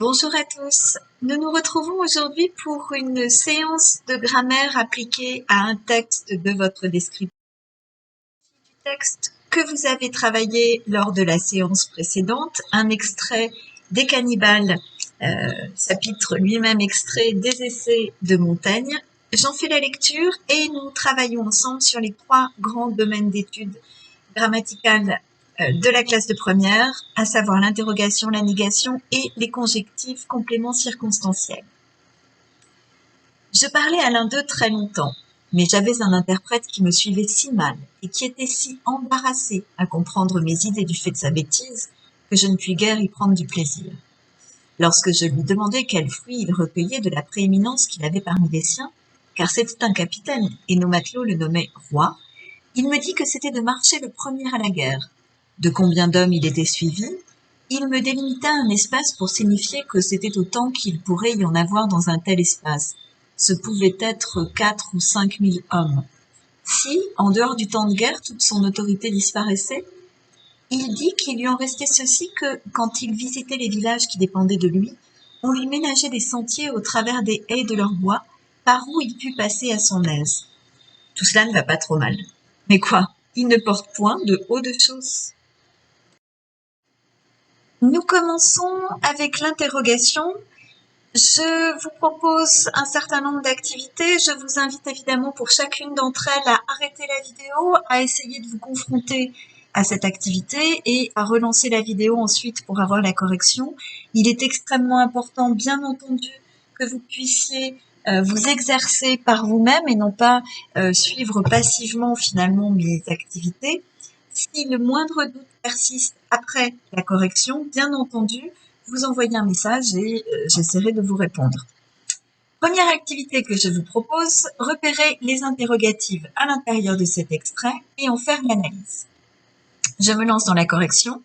Bonjour à tous. Nous nous retrouvons aujourd'hui pour une séance de grammaire appliquée à un texte de votre descriptif du texte que vous avez travaillé lors de la séance précédente, un extrait des Cannibales, chapitre lui-même extrait des essais de Montaigne. J'en fais la lecture et nous travaillons ensemble sur les 3 grands domaines d'études grammaticales de la classe de première, à savoir l'interrogation, la négation et les conjectifs compléments circonstanciels. Je parlais à l'un d'eux très longtemps, mais j'avais un interprète qui me suivait si mal et qui était si embarrassé à comprendre mes idées du fait de sa bêtise que je ne puis guère y prendre du plaisir. Lorsque je lui demandai quels fruits il recueillait de la prééminence qu'il avait parmi les siens, car c'était un capitaine et nos matelots le nommaient roi, il me dit que c'était de marcher le premier à la guerre. De combien d'hommes il était suivi, il me délimita un espace pour signifier que c'était autant qu'il pourrait y en avoir dans un tel espace. Ce pouvaient être 4 ou 5 000 hommes. Si, en dehors du temps de guerre, toute son autorité disparaissait, il dit qu'il lui en restait ceci que, quand il visitait les villages qui dépendaient de lui, on lui ménageait des sentiers au travers des haies de leurs bois, par où il put passer à son aise. Tout cela ne va pas trop mal. Mais quoi, il ne porte point de haut de choses. Nous commençons avec l'interrogation. Je vous propose un certain nombre d'activités. Je vous invite évidemment pour chacune d'entre elles à arrêter la vidéo, à essayer de vous confronter à cette activité et à relancer la vidéo ensuite pour avoir la correction. Il est extrêmement important, bien entendu, que vous puissiez vous exercer par vous-même et non pas suivre passivement finalement mes activités. Si le moindre doute persiste après la correction, bien entendu, vous envoyez un message et j'essaierai de vous répondre. Première activité que je vous propose, repérer les interrogatives à l'intérieur de cet extrait et en faire l'analyse. Je me lance dans la correction.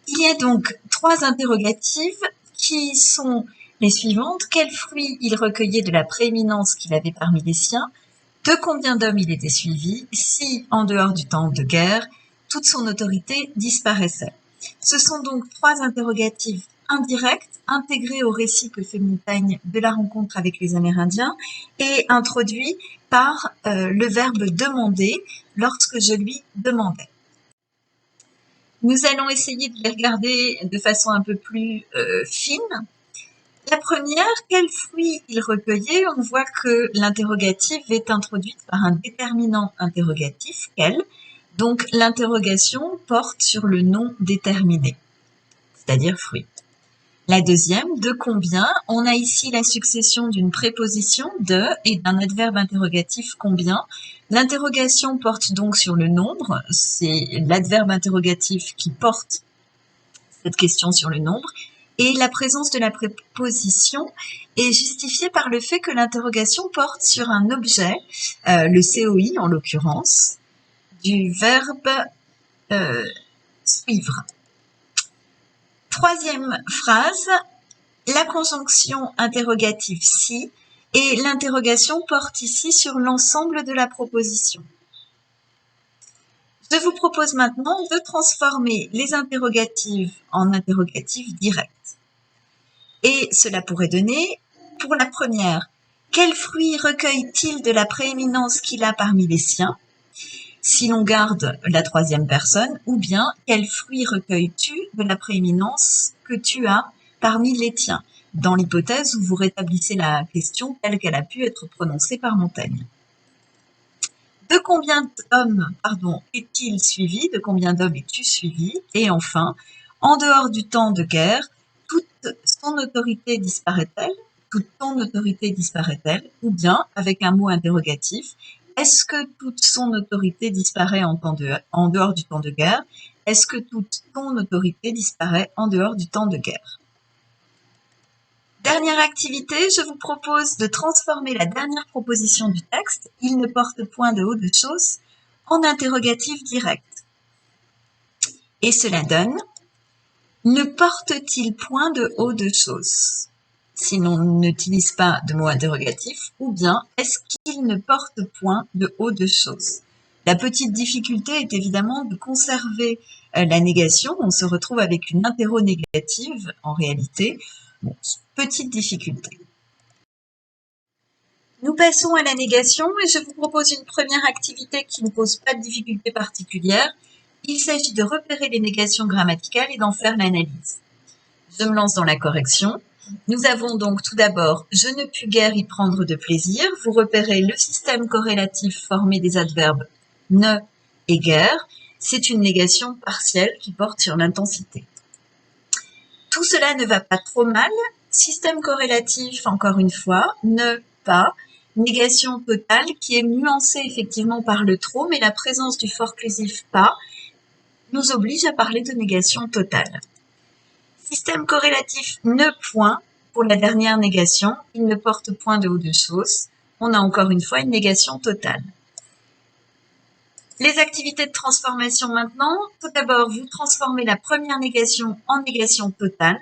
Il y a donc 3 interrogatives qui sont les suivantes. Quel fruit il recueillait de la prééminence qu'il avait parmi les siens? De combien d'hommes il était suivi? Si, en dehors du temps de guerre, toute son autorité disparaissait. Ce sont donc 3 interrogatives indirectes, intégrées au récit que fait Montaigne de la rencontre avec les Amérindiens et introduits par le verbe demander lorsque je lui demandais. Nous allons essayer de les regarder de façon un peu plus fine. La première, quel fruit il recueillait? On voit que l'interrogative est introduite par un déterminant interrogatif, quel? Donc l'interrogation porte sur le nom déterminé, c'est-à-dire fruit. La deuxième, de combien? On a ici la succession d'une préposition de et d'un adverbe interrogatif combien. L'interrogation porte donc sur le nombre, c'est l'adverbe interrogatif qui porte cette question sur le nombre. Et la présence de la préposition est justifiée par le fait que l'interrogation porte sur un objet, le COI en l'occurrence, du verbe suivre. Troisième phrase, la conjonction interrogative si et l'interrogation porte ici sur l'ensemble de la proposition. Je vous propose maintenant de transformer les interrogatives en interrogatives directes. Et cela pourrait donner, pour la première, quel fruit recueille-t-il de la prééminence qu'il a parmi les siens, si l'on garde la troisième personne, ou bien quel fruit recueilles-tu de la prééminence que tu as parmi les tiens, dans l'hypothèse où vous rétablissez la question telle qu'elle a pu être prononcée par Montaigne. De combien d'hommes, est-il suivi? De combien d'hommes es-tu suivi? Et enfin, en dehors du temps de guerre, toute son autorité disparaît-elle? Toute ton autorité disparaît-elle? Ou bien, avec un mot interrogatif, est-ce que toute son autorité disparaît en dehors du temps de guerre? Est-ce que toute ton autorité disparaît en dehors du temps de guerre? Dernière activité, je vous propose de transformer la dernière proposition du texte, il ne porte point de haut de choses, en interrogatif direct. Et cela donne, ne porte-t-il point de haut de choses? Si l'on n'utilise pas de mot interrogatif, ou bien est-ce qu'il ne porte point de haut de choses? La petite difficulté est évidemment de conserver la négation. On se retrouve avec une interronégative en réalité. Bon, petite difficulté. Nous passons à la négation et je vous propose une première activité qui ne pose pas de difficulté particulière. Il s'agit de repérer les négations grammaticales et d'en faire l'analyse. Je me lance dans la correction. Nous avons donc tout d'abord « je ne pus guère y prendre de plaisir ». Vous repérez le système corrélatif formé des adverbes « ne » et « guère ». C'est une négation partielle qui porte sur l'intensité. Tout cela ne va pas trop mal. Système corrélatif, encore une fois, ne, pas. Négation totale qui est nuancée effectivement par le trop, mais la présence du forclusif pas nous oblige à parler de négation totale. Système corrélatif ne point pour la dernière négation, il ne porte point de haut de chose. On a encore une fois une négation totale. Les activités de transformation maintenant. Tout d'abord, vous transformez la première négation en négation totale.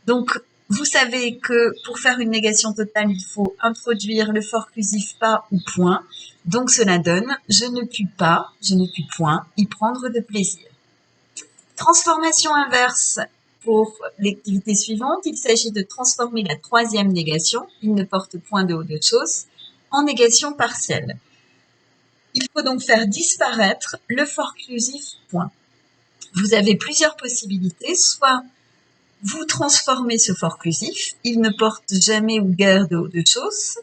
Donc, vous savez que pour faire une négation totale, il faut introduire le forclusif pas ou point. Donc, cela donne « je ne puis pas, je ne puis point y prendre de plaisir ». Transformation inverse pour l'activité suivante. Il s'agit de transformer la troisième négation, il ne porte point de haut de chose, en négation partielle. Il faut donc faire disparaître le forclusif point. Vous avez plusieurs possibilités, soit vous transformez ce forclusif, il ne porte jamais ou guère de haut de chose,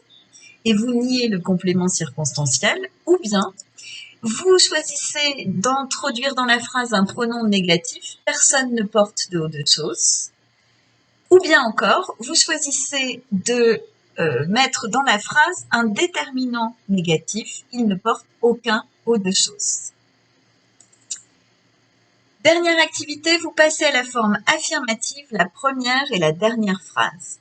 et vous niez le complément circonstanciel, ou bien vous choisissez d'introduire dans la phrase un pronom négatif, personne ne porte de haut de chose, ou bien encore, vous choisissez de mettre dans la phrase un déterminant négatif, il ne porte aucun haut de chose. Dernière activité, vous passez à la forme affirmative, la première et la dernière phrase.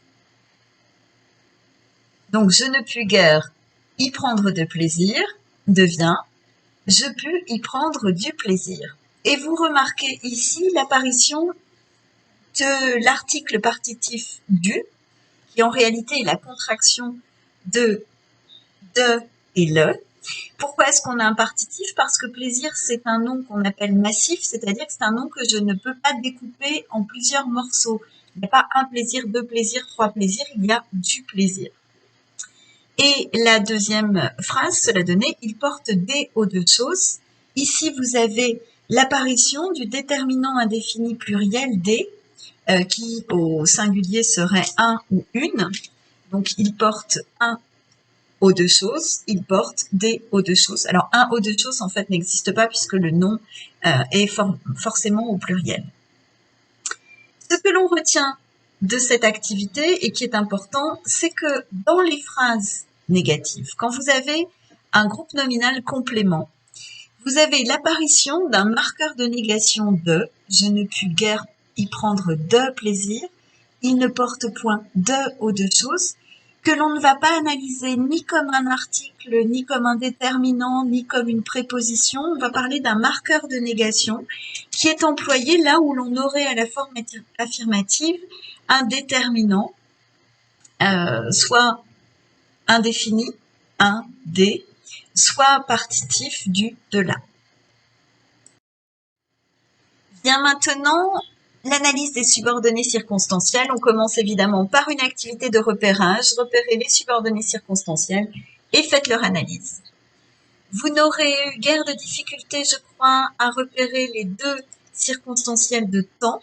Donc, je ne pus guère y prendre de plaisir devient je pus y prendre du plaisir. Et vous remarquez ici l'apparition de l'article partitif du, qui en réalité est la contraction de et le. Pourquoi est-ce qu'on a un partitif? Parce que plaisir, c'est un nom qu'on appelle massif, c'est-à-dire que c'est un nom que je ne peux pas découper en plusieurs morceaux. Il n'y a pas un plaisir, deux plaisirs, trois plaisirs, il y a du plaisir. Et la deuxième phrase, cela donnait « il porte des haut de choses ». Ici, vous avez l'apparition du déterminant indéfini pluriel « des », qui au singulier serait un ou une. Donc, il porte un haut de choses, il porte des hauts de choses. Alors, un haut de choses, en fait, n'existe pas puisque le nom est forcément au pluriel. Ce que l'on retient de cette activité et qui est important, c'est que dans les phrases négatives, quand vous avez un groupe nominal complément, vous avez l'apparition d'un marqueur de négation de « je ne pus guère y prendre de plaisir », il ne porte point de haut de choses, que l'on ne va pas analyser ni comme un article, ni comme un déterminant, ni comme une préposition. On va parler d'un marqueur de négation qui est employé là où l'on aurait à la forme affirmative un déterminant, soit indéfini, un, des, soit partitif du, de la. Vient maintenant l'analyse des subordonnées circonstancielles. On commence évidemment par une activité de repérage. Repérez les subordonnées circonstancielles et faites leur analyse. Vous n'aurez eu guère de difficulté, je crois, à repérer les deux circonstancielles de temps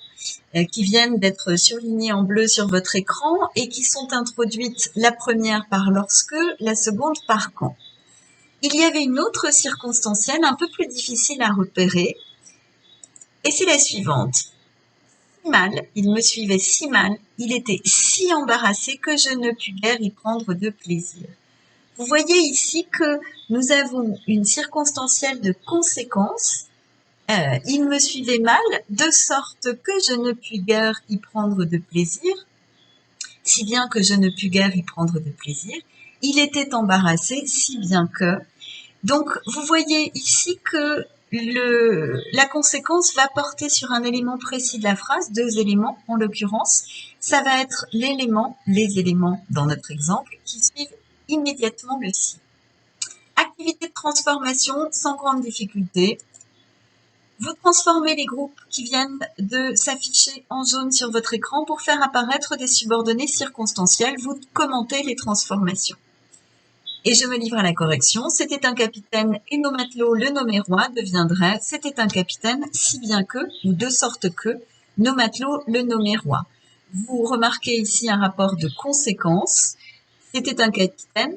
qui viennent d'être surlignées en bleu sur votre écran et qui sont introduites la première par lorsque, la seconde par quand. Il y avait une autre circonstancielle un peu plus difficile à repérer et c'est la suivante. Si mal, il me suivait si mal, il était si embarrassé que je ne pus guère y prendre de plaisir. Vous voyez ici que nous avons une circonstancielle de conséquence. Il me suivait mal, de sorte que je ne pus guère y prendre de plaisir, si bien que je ne pus guère y prendre de plaisir. Il était embarrassé, si bien que. Donc, vous voyez ici que la conséquence va porter sur un élément précis de la phrase, deux éléments en l'occurrence. Ça va être les éléments dans notre exemple, qui suivent immédiatement le si. Activité de transformation sans grande difficulté. Vous transformez les groupes qui viennent de s'afficher en jaune sur votre écran pour faire apparaître des subordonnées circonstancielles. Vous commentez les transformations. Et je me livre à la correction. C'était un capitaine et nos matelots le nommaient roi deviendrait c'était un capitaine si bien que, ou de sorte que, nos matelots le nommaient roi. Vous remarquez ici un rapport de conséquence. C'était un capitaine.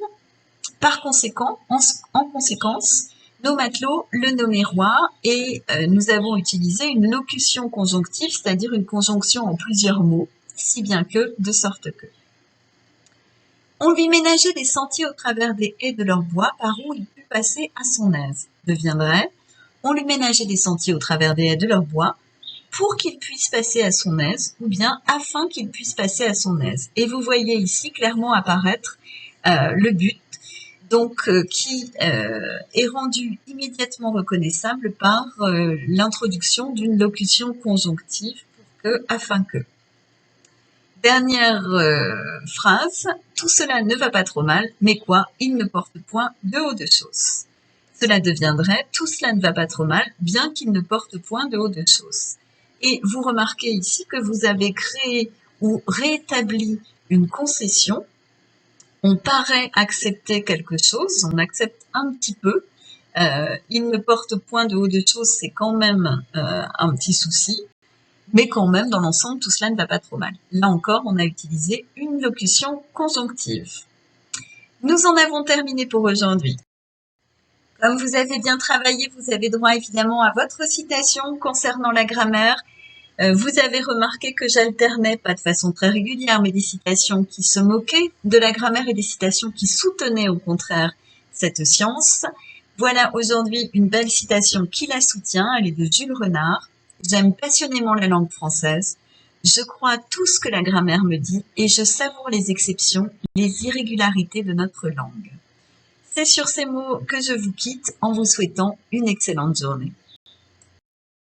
Par conséquent, en conséquence, nos matelots le nommaient roi et nous avons utilisé une locution conjonctive, c'est-à-dire une conjonction en plusieurs mots, si bien que, de sorte que. On lui ménageait des sentiers au travers des haies de leur bois par où il put passer à son aise. Deviendrait, on lui ménageait des sentiers au travers des haies de leur bois pour qu'il puisse passer à son aise ou bien afin qu'il puisse passer à son aise. Et vous voyez ici clairement apparaître le but, donc qui est rendu immédiatement reconnaissable par l'introduction d'une locution conjonctive pour que, afin que. Dernière phrase, tout cela ne va pas trop mal, mais quoi, il ne porte point de haut de choses. Cela deviendrait, tout cela ne va pas trop mal, bien qu'il ne porte point de haut de choses. Et vous remarquez ici que vous avez créé ou rétabli une concession. On paraît accepter quelque chose, on accepte un petit peu. Il ne porte point de haut de choses, c'est quand même un petit souci. Mais quand même, dans l'ensemble, tout cela ne va pas trop mal. Là encore, on a utilisé une locution conjonctive. Nous en avons terminé pour aujourd'hui. Comme vous avez bien travaillé, vous avez droit évidemment à votre citation concernant la grammaire. Vous avez remarqué que j'alternais, pas de façon très régulière, mais des citations qui se moquaient de la grammaire et des citations qui soutenaient au contraire cette science. Voilà aujourd'hui une belle citation qui la soutient, elle est de Jules Renard. J'aime passionnément la langue française. Je crois à tout ce que la grammaire me dit et je savoure les exceptions, les irrégularités de notre langue. C'est sur ces mots que je vous quitte en vous souhaitant une excellente journée.